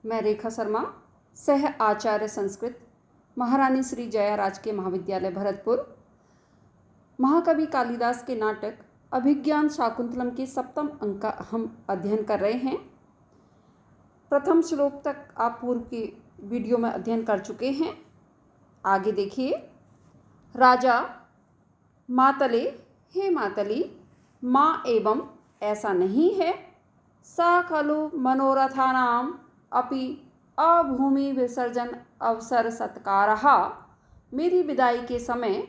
मैं रेखा शर्मा, सह आचार्य संस्कृत, महारानी श्री जया राजकीय महाविद्यालय भरतपुर, महाकवि कालिदास के नाटक अभिज्ञान शाकुंतलम के 7वें अंक का हम अध्ययन कर रहे हैं। प्रथम श्लोक तक आप पूर्व की वीडियो में अध्ययन कर चुके हैं। आगे देखिए। राजा मातले, हे मातली, माँ एवं ऐसा नहीं है, सा खलु मनोरथानाम अपि अभूमि विसर्जन अवसर सत्कारः। मेरी विदाई के समय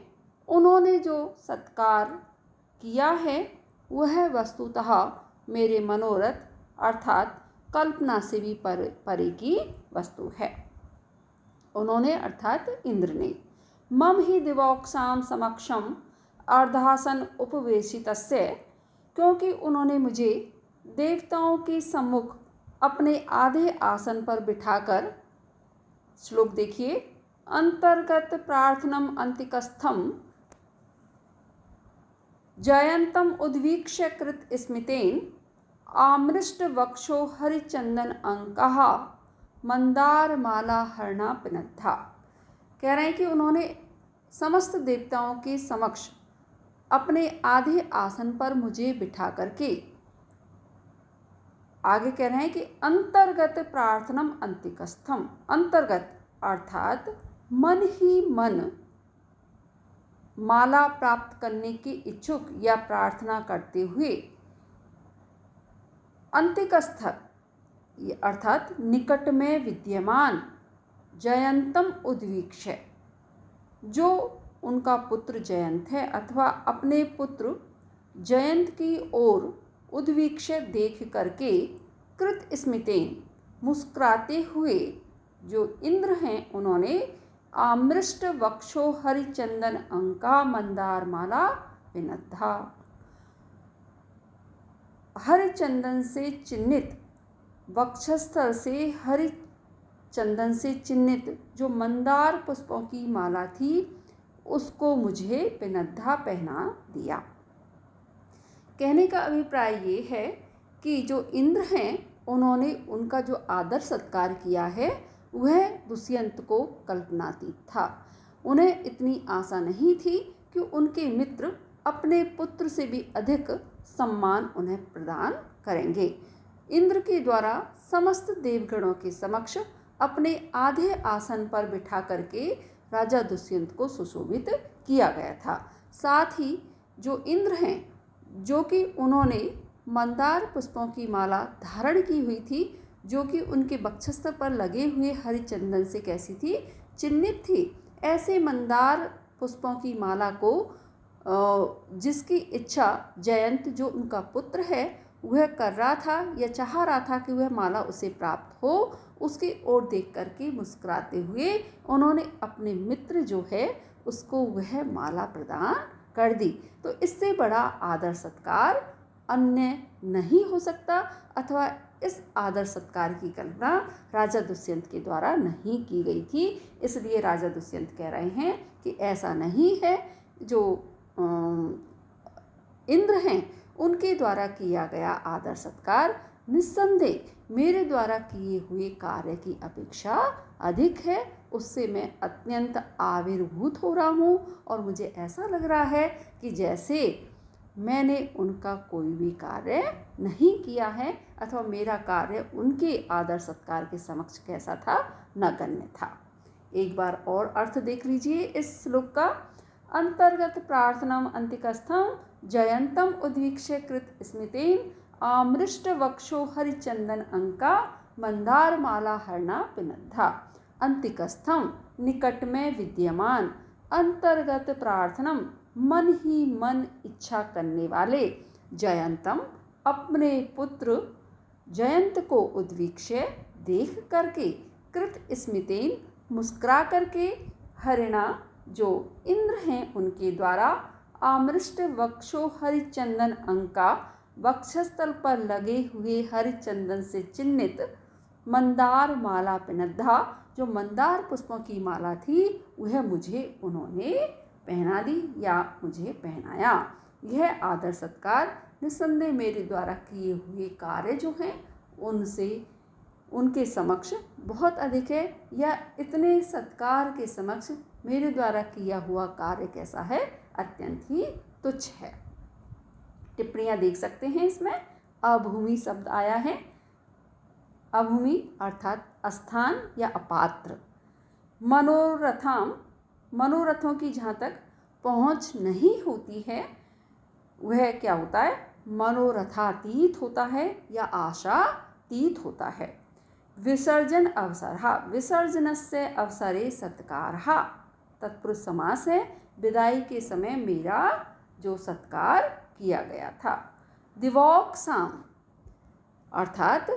उन्होंने जो सत्कार किया है वह वस्तुतः मेरे मनोरथ अर्थात कल्पना से भी परे की वस्तु है। उन्होंने अर्थात इंद्र ने मम ही दिवोक्षाम समक्षम अर्धासन उपवेशितस्य, क्योंकि उन्होंने मुझे देवताओं के सम्मुख अपने आधे आसन पर बिठाकर, श्लोक देखिए, अंतर्गत प्रार्थनम अंतिकस्थम जयंतम उद्वीक्ष्य कृत स्मितेन आमृष्ट वक्षो हरिचंदन अंकः मंदार माला हरणा पिनद्धा। कह रहे हैं कि उन्होंने समस्त देवताओं के समक्ष अपने आधे आसन पर मुझे बिठा करके, आगे कह रहे हैं कि अंतर्गत प्रार्थनम अंतिकस्थम, अंतर्गत अर्थात मन ही मन माला प्राप्त करने के इच्छुक या प्रार्थना करते हुए, अंतिकस्थ अर्थात निकट में विद्यमान, जयंतम उद्वीक्ष्य, जो उनका पुत्र जयंत है अथवा अपने पुत्र जयंत की ओर उद्वीक्ष्य देख करके, कृत स्मितेन मुस्कुराते हुए जो इंद्र हैं उन्होंने आमृष्ट वक्षो हरिचंदन अंका मंदार माला पिनद्धा, हरिचंदन से चिन्हित, वक्षस्थल से हरि चंदन से चिन्हित जो मंदार पुष्पों की माला थी उसको मुझे पिनद्धा पहना दिया। कहने का अभिप्राय ये है कि जो इंद्र हैं उन्होंने उनका जो आदर सत्कार किया है वह दुष्यंत को कल्पनातीत था। उन्हें इतनी आशा नहीं थी कि उनके मित्र अपने पुत्र से भी अधिक सम्मान उन्हें प्रदान करेंगे। इंद्र के द्वारा समस्त देवगणों के समक्ष अपने आधे आसन पर बिठा करके राजा दुष्यंत को सुशोभित किया गया था। साथ ही जो इंद्र हैं, जो कि उन्होंने मंदार पुष्पों की माला धारण की हुई थी, जो कि उनके वक्षस्थल पर लगे हुए हरिचंदन से कैसी थी, चिन्हित थी। ऐसे मंदार पुष्पों की माला को जिसकी इच्छा जयंत जो उनका पुत्र है वह कर रहा था या चाह रहा था कि वह माला उसे प्राप्त हो, उसकी ओर देख करके मुस्कुराते हुए उन्होंने अपने मित्र जो है उसको वह माला प्रदान कर दी। तो इससे बड़ा आदर सत्कार अन्य नहीं हो सकता, अथवा इस आदर सत्कार की कल्पना राजा दुष्यंत के द्वारा नहीं की गई थी। इसलिए राजा दुष्यंत कह रहे हैं कि ऐसा नहीं है, जो इंद्र हैं उनके द्वारा किया गया आदर सत्कार निस्संदेह मेरे द्वारा किए हुए कार्य की अपेक्षा अधिक है। उससे मैं अत्यंत आविर्भूत हो रहा हूँ और मुझे ऐसा लग रहा है कि जैसे मैंने उनका कोई भी कार्य नहीं किया है, अथवा मेरा कार्य उनके आदर सत्कार के समक्ष कैसा था, नगण्य था। एक बार और अर्थ देख लीजिए इस श्लोक का। अंतर्गत प्रार्थनम अंतिकस्थम जयंतम उद्वीक्ष्य कृत स्मितेन आमृष्ट वक्षो हरिचंदन अंका मंदार माला हरणा पिनद्धा। अंतिकस्थम निकट में विद्यमान, अंतर्गत प्रार्थनम मन ही मन इच्छा करने वाले, जयंतम अपने पुत्र जयंत को उद्वीक्ष्य देख करके, कृत स्मितेन मुस्कुरा करके, हरिणा जो इंद्र हैं उनके द्वारा, आमृष्ट वक्षो हरिचंदन अंका वक्षस्थल पर लगे हुए हरिचंदन से चिन्हित, मंदार माला पिनद्धा जो मंदार पुष्पों की माला थी वह मुझे उन्होंने पहना दी या मुझे पहनाया। यह आदर सत्कार निस्संदेह मेरे द्वारा किए हुए कार्य जो हैं उनसे उनके समक्ष बहुत अधिक है, या इतने सत्कार के समक्ष मेरे द्वारा किया हुआ कार्य कैसा है, अत्यंत ही तुच्छ है। टिप्पणियाँ देख सकते हैं इसमें। अभूमि शब्द आया है। अभूमि अर्थात अस्थान या अपात्र। मनोरथाम, मनोरथों की जहाँ तक पहुँच नहीं होती है वह क्या होता है, मनोरथातीत होता है या आशातीत होता है। विसर्जन अवसरः, विसर्जनस्य अवसरे सत्कारः, तत्पुरुष समास है। विदाई के समय मेरा जो सत्कार किया गया था। दिवोक्साम अर्थात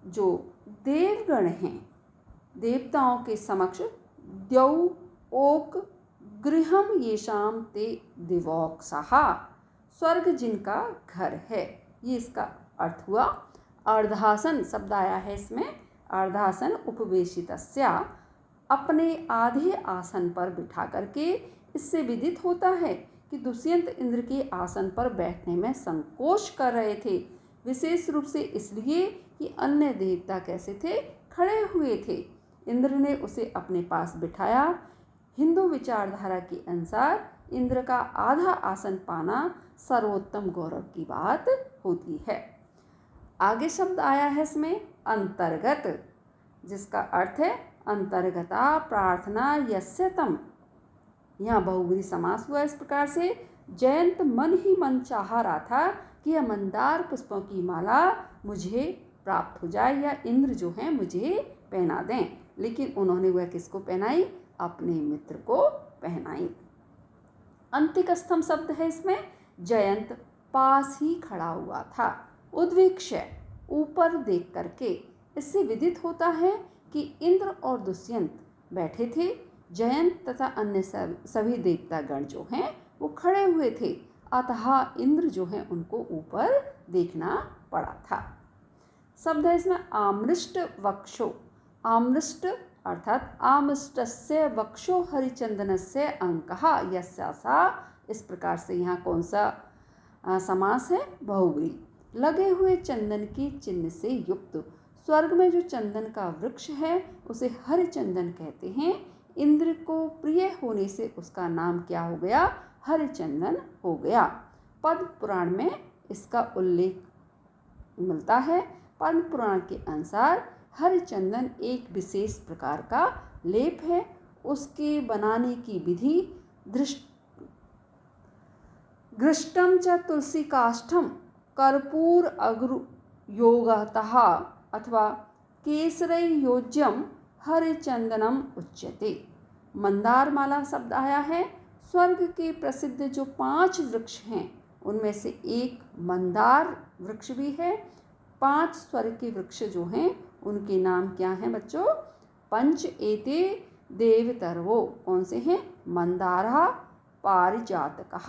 जो देवगण हैं, देवताओं के समक्ष द्यौ ओक गृहम येषाम ते दिवोक्सः, स्वर्ग जिनका घर है, ये इसका अर्थ हुआ। अर्धासन शब्द आया है इसमें। अर्धासन उपवेशितस्य, अपने आधे आसन पर बिठा करके। इससे विदित होता है कि दुष्यंत इंद्र के आसन पर बैठने में संकोच कर रहे थे, विशेष रूप से इसलिए कि अन्य देवता कैसे थे, खड़े हुए थे। इंद्र ने उसे अपने पास बिठाया। हिंदू विचारधारा के अनुसार इंद्र का आधा आसन पाना सर्वोत्तम गौरव की बात होती है। आगे शब्द आया है इसमें अंतर्गत, जिसका अर्थ है अंतर्गता प्रार्थना यस्य तम। यहाँ बहुव्रीहि समास हुआ इस प्रकार से। जयंत मन ही मन चाह रहा था कि यह मंदार पुष्पों की माला मुझे प्राप्त हो जाए या इंद्र जो हैं मुझे पहना दें, लेकिन उन्होंने वह किसको पहनाई, अपने मित्र को पहनाई। अंतिकस्थम शब्द है इसमें। जयंत पास ही खड़ा हुआ था, उद्वीक्ष्य ऊपर देख करके। इससे विदित होता है कि इंद्र और दुष्यंत बैठे थे, जयंत तथा अन्य सभी देवतागण जो हैं वो खड़े हुए थे, अतः इंद्र जो हैं उनको ऊपर देखना पड़ा था। शब्द है इसमें आमृष्ट वक्षो। आमृष्ट अर्थात आमृष्टस्य वक्षो हरिचंदनस्य अंकः यस्यासा। इस प्रकार से यहाँ कौन सा समास है, बहुव्रीहि। लगे हुए चंदन के चिन्ह से युक्त। स्वर्ग में जो चंदन का वृक्ष है उसे हरिचंदन कहते हैं। इंद्र को प्रिय होने से उसका नाम क्या हो गया, हरिचंदन हो गया। पद्म पुराण में इसका उल्लेख मिलता है। पद्म पुराण के अनुसार हरिचंदन एक विशेष प्रकार का लेप है। उसके बनाने की विधि घृष्टम च तुलसी काष्ठम कर्पूर अग्रु योगतः अथवा केसरई योज्यम हरिचंदनम उच्यते। मंदार माला शब्द आया है। स्वर्ग के प्रसिद्ध जो 5 वृक्ष हैं उनमें से एक मंदार वृक्ष भी है। 5 स्वर्ग के वृक्ष जो हैं उनके नाम क्या हैं बच्चों, पंच एते देवतर्वो। कौन से हैं, मंदारः, पारिजातकः,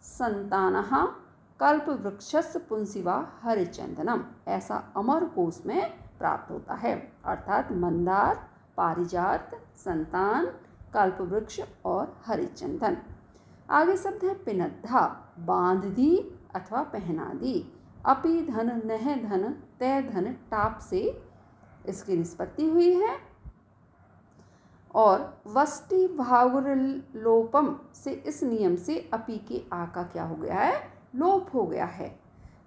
संतानः, कल्पवृक्षस्य पुंसिवा हरिचंदनम। ऐसा अमर कोश में प्राप्त होता है। अर्थात मंदार, पारिजात, संतान, कल्पवृक्ष और हरिचंदन। आगे शब्द है पिनद्धा, बांध दी अथवा पहना दी। अपि धन, नह धन, तय धन, टाप से इसकी निष्पत्ति हुई है। और वष्टि भावुरलोपम से इस नियम से अपि के आ का क्या हो गया है, लोप हो गया है।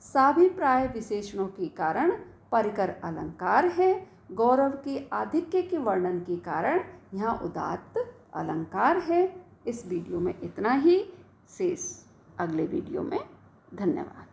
साभिप्राय विशेषणों के कारण परिकर अलंकार है। गौरव के आधिक्य के वर्णन के कारण यहाँ उदात्त अलंकार है। इस वीडियो में इतना ही, शेष अगले वीडियो में। धन्यवाद।